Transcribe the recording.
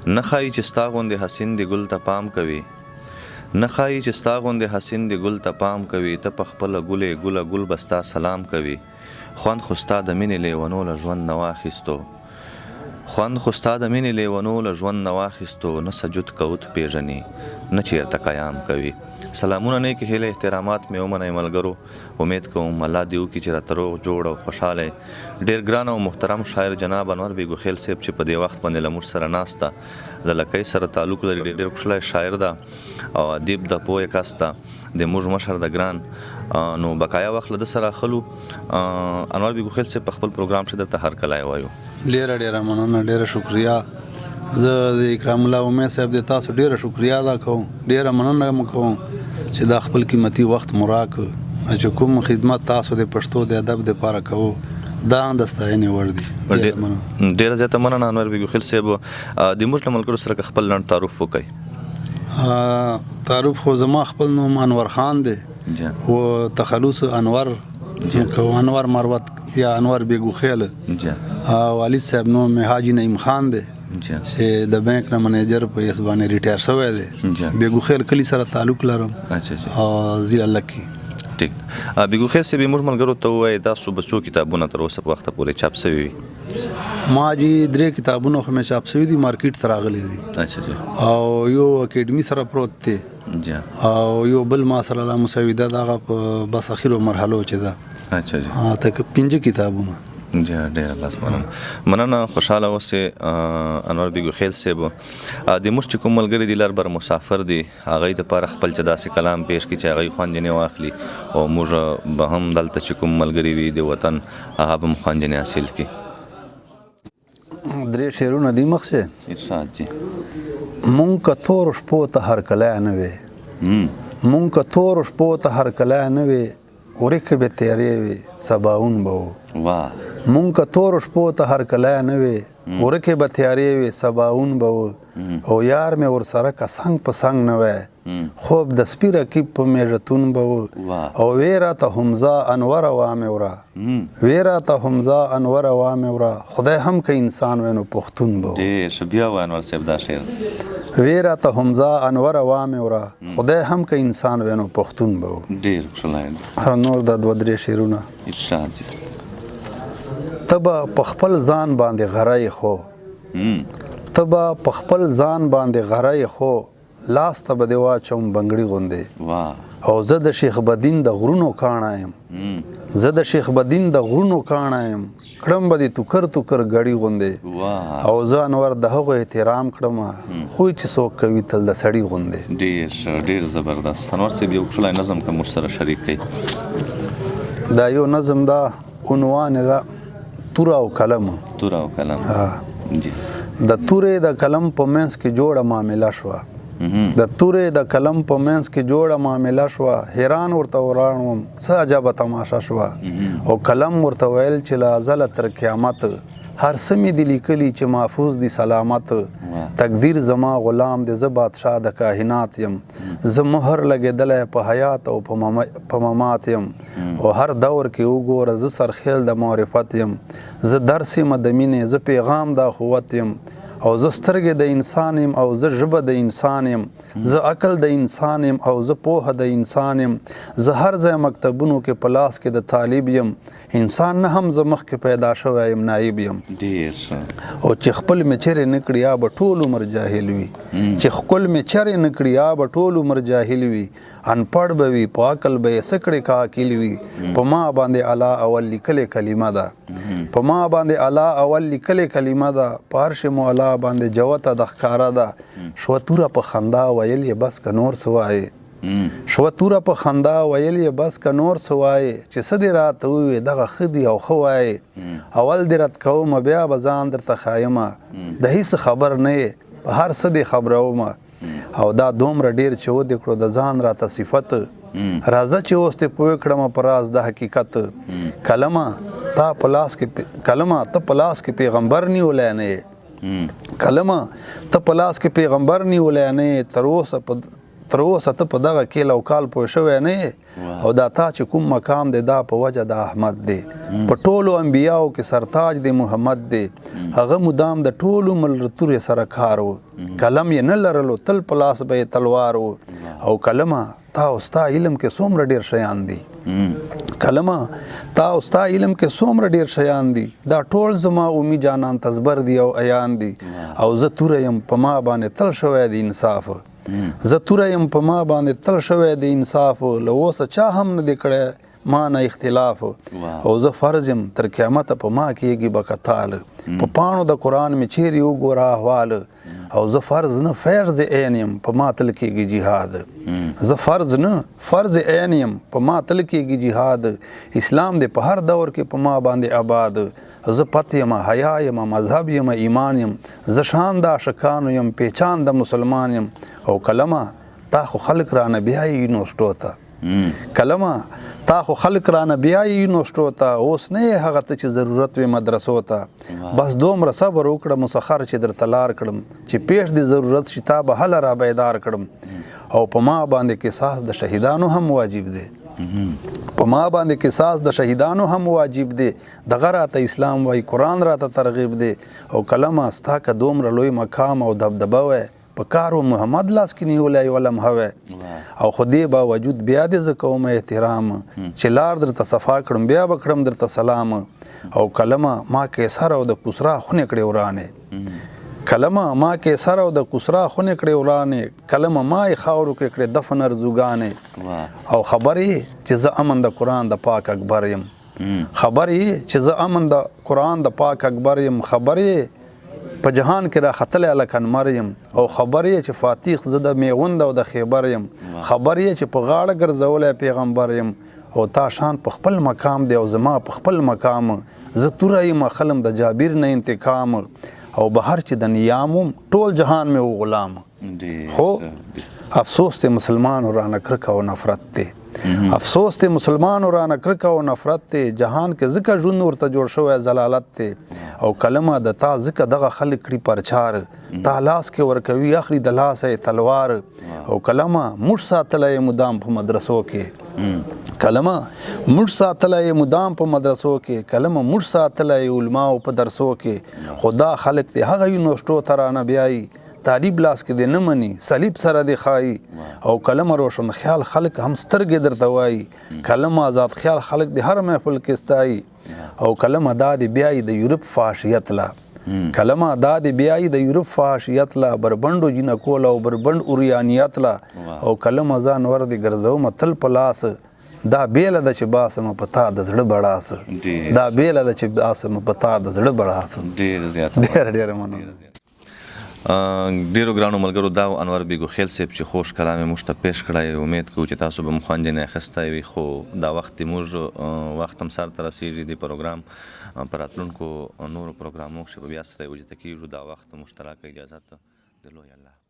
نه ښایي چې ستا غوندې حسین د ګل ته پام کوي نه ښایي چې ستا غوندې حسین د ګل ته پام کوي ته په خپله ګلې ګله ګل به ستا سلام کوي خوند خو ستا د مینې لیونو له ژوند نه واخیستو خوند خو ستا د مینې لیونو له ژوند نه واخیستو نه سجود کوت پیژني نه چېرته قیام کوي سلامونه نیکې هیلې احترامات مې ومنئ ملګرو امید کوم الله دې وکړي چې راته روغ جوړ او خوشحاله ډېر ګران او محترم شاعر جناب انور بې ګوخیل صاحب چې په دې وخت باندې له موږ سره ناست ده د لکۍ سره تعلق لري ډېر ښکلی شاعر ده او ادیب ده پوه کس ده د موږ مشر د ګران نو بقایا وخت له ده سره اخلو انور بې ګوخیل صاحب په خپل پروګرام کې درته هر کلی وایو ډېره مننه ډېره شکریه زه د اکرام الله امید صاحب د تاسو ډېره شکریه ادا کوم ډېره مننه م کوم چې دا خپل قیمتي وخت مو راکړ چې کوم خدمت تاسو د پښتو د ادب دپاره کوو دا هم د ستاینې وړ دي ډېره زیاته مننه انور بې ګوخیل صاحب د موږ له ملګرو سره که خپل لنډ تعارف وکړئ تعارف خو زما خپل نوم انور خان دی و تخلص انور انور مروت یا انور بې ګوخیل والد صاحب نوم مې حاجي نعیم خان دی چې د بینک نه منیجر په یس باندې ریټایر شوی دی بې ګوخیل کلي سره تعلق لرم او ضلع لکي ټیک بې ګوخیل صاحب موږ ملګرو ته ووایئ تاسو به څو کتابونه تر اوسه په وخته پورې چاپ شوي وي ما جی 3 کتابونه خو مې چاپ شوي دي مارکیټ ته راغلي دي او یو اکیډمي سره پروت دی او یو بل ما سره لا مسوده دغه په بس اخرو مرحلو چې ده تک 5 کتابونه ډېره لاس مننه خوشحاله اوسې انور بې ګوخیل صاحب د موږ چې کوم ملګري دي لر بر مسافر دي هغوی دپاره خپل چې داسې کلام پیش کړي چې هغوی خوند ځینې واخلي او موږ به هم دلته چې کوم ملګري وي د وطن هغه به هم خوند ځینې حاصل کړي 3 شعرونه دي مخکې ارشاد جي مونږ که تورو شپو ته هرکلی نه وې مونږ که تورو شپو ته هرکلی نه وې ورکې به تیارې وې سباون به و مونږ که تورو شپو ته هرکلی نه وې ورکې به تیارې وې سباون به و او یار مې ورسره که څنګ په څنګ نه وی خوب د سپي رقیب په میژتون به و او وی راته همزه انوره وامې وره وی راته همزه انوره وامې وره خدای هم که انسان وی نو پښتون به و ډېر ښه بیا وایه انور صاحب دا شعر وی راته همزه انوره وامې وره خدای هم که انسان وی نو پښتون به و ډېر ښکلی نور دا 2-3 شعرونه ارشاد جي ته به په خپل ځان باندې غری خو ته به په خپل ځان باندې غری خو لاس ته به دې واچوم بنګړي غوندې او زه د شیخ بدین د غرونو کاڼه یم زه د شیخ بدین د غرونو کاڼه یم کړم به دې توکر توکر ګړي غوندې او زه انور د هغو احترام کړم خوی چې څوک کوي تل د سړي غوندې ډېر ښه ډېر زبردست انور صاحب یو ښکلی نظم که موږ سره شریک کړئ دا یو نظم دا عنوان یې ده توره او قلم توره او قلم د تورې د قلم په منځ کې جوړه معامله شوه د تورې د قلم په منځ کې جوړه معامله شوه حیران ورته ولاړم څه عجبه تماشه شوه او قلم ورته ویل چې له ازله تر قیامت هر څه مې دي لیکلي چې محفوظ دي سلامت تقدیر زما غلام دی زه بادشاه د کائنات یم زه مهر لګېدلی په حیات او په ممات یم او هر دور کې وګوره زه سرخیل د معرفت یم زه درس یم د مینې زه پیغام د اخوت یم او زه سترګې د انسان یم او زه ژبه د انسان یم زه عقل د انسان یم او زه پوهه د انسان یم زه هر ځای مکتبونو کې په لاس کې د طالب یم انسان نه هم زه مخکې پیدا شوی یم نایب یم او چې خپل مې چرې نه کړي یا به ټول عمر جاهل وي چې خپل مې چرې نه کړي یا به ټول عمر جاهل وي انپړ به وي په عقل به یې څه کړې کاکل وي په ما باندې الله اول لیکلې کلمه ده په ما باندې الله اول لیکلې کلمه ده په هر شی مو الله باندې جوته د ښکاره ده شوه توره په خندا ویل یې بس که نور څه وایې شوه توره په خندا ویل یې بس که نور څه وایې چې څه دې راته ووې دغه ښه دي او ښه وایې اول دې رد کومه بیا به ځان درته ښایمه د هېڅ خبر نه یې په هر څه دې خبرومه او دا دومره ډېر چې ودې کړو د ځان راته صفت راځه چې اوس دې پوه کړمه په راز د حقیقت کلمه ته په لاس کې پیغمبر نیولی نه یې کلمه ته په لاس کې پیغمبر نیولی نه یې تر اوسه تر اوسه ته په دغه کیل او کال پوه شوی نه یې او دا تا چې کوم مقام دی دا په وجه د احمد دی په ټولو انبیاو کې سرتاج دی محمد دی هغه مدام د ټولو ملتورې سره کار و قلم یې نه لرلو تل په لاس به یې تلوار و او کلمه تا او ستا علم کې څومره ډېر شیان دي کلمه تا او ستا علم کې څومره ډېر شیان دي دا ټول زما اومي جانان تزبر دي او عیان دي او زه توره یم په ما باندې تل شوی دی انصاف زه توره یم په ما باندې تل شوی دی انصاف له اوسه چا هم نه دی کړی ما نه اختلاف او زه فرض یم تر قیامته په ما کېږي به کتال په پاڼو د قرآن مې چیرې وګوره احوال او زه فرض نه فرض عین یم په ما تل کېږي جهاد زه فرض نه فرض عین یم په ما تل کېږي جهاد اسلام دی په هر دور کې په ما باندې آباد زه پت یم حیا یم مذهب یم ایمان یم زه شان د عاشقانو یم پیچان د مسلمان یم او کلمه تا خو خلق رانه بیایي یونیورسټو ته کلمه تا خو خلق رانه بیایي یونیورسټو ته اوس نه یې هغه ته چې ضرورت وي مدرسو ته بس دومره صبر وکړه مسخر چې درته لار کړم چې پیش دې ضرورت شي تا به هله را بیدار کړم او په ما باندې قصاص د شهیدانو هم واجب دی په ما باندې قصاص د شهیدانو هم واجب دی دغه راته اسلام وای قرآن راته ترغیب دی او کلمه ستا که دومره لوی مقام او دبدبه وی په کار و محمد لاس کې نیولی یوه لمحه وی او خو دې باوجود بیا دې زه کوم احترام چې لار درته صفا کړم بیا به کړم درته سلام او کلمه ما قیصر او د کسرا خونې کړې ورانې کلمه ما قیصر او د کسرا خونې کړې ورانې کلمه ما یې خاورو کې کړې دفن ارزوګانې او خبر یې چې زه امن د قرآن د پاک اکبر یم خبر یې چې زه امن د قرآن د پاک اکبر یم خبر یې په جهان کې را ختلی لکن مریم او خبر یې چې فاتح زه د میوند او د خیبر یم خبر یې چې په غاړه ګرځولی پیغمبر یم او تا شان په خپل مقام دی او زما په خپل مقام زه توره یم خلم د جابر نه انتقام او بهر چې د نیامم ټول جهان مې و غلام خو افسوس دی مسلمانو رانه کرکه او نفرت دی افسوس دی مسلمانو رانه کرکه او نفرت دی جهان کې ځکه ژوند ورته جوړ شوی ضلالت دی او کلمه د تا ځکه دغه خلک کړي پرچار تا لاس کې ورکوي اخلي د لاسه تلوار او کلمه موږ ساتلی مدام په مدرسو کې کلمه موږ ساتلی مدام په مدرسو کې کلمه موږ ساتلی علماو په درسو کې خدا خلک دی هغه یونیورسټو ته رانه بیایي طالب لاس کې دی نه مني صلیب سره دی ښایي او کلمه روشن خیال خلک هم سترګې درته وایي کلمه آزاد خیال خلک دی هر محفل کې ستایي او کلمه دا دی بیایي د یورپ فحاشیت لا کلمه دا دی بیایي د یورپ فحاشیت لا بربنډو جینکول او بربنډ اوریانیت لا او کلمه ځان ور دی ګرځوم تل په لاس دا بیله ده چې باسم په تا د زړه بړاس دا بیله ده چې باسم په تا د زړه بړاس ډېر زیات ډېر مننه ډیرو ګرانو ملګرو دا انور بیګو خیل صاحب چې خوش کلام موږ ته پیش کړی امید کوو چې تاسو به مو خوندې نه اخیستی وي خو دا وخت موږ وخت هم سر ته رسېږي د پروګرام په راتلونکو نورو پروګرامونو کښې به بیا سره یو جته کېږو دا وخت مشترکه اجازت د لوی الله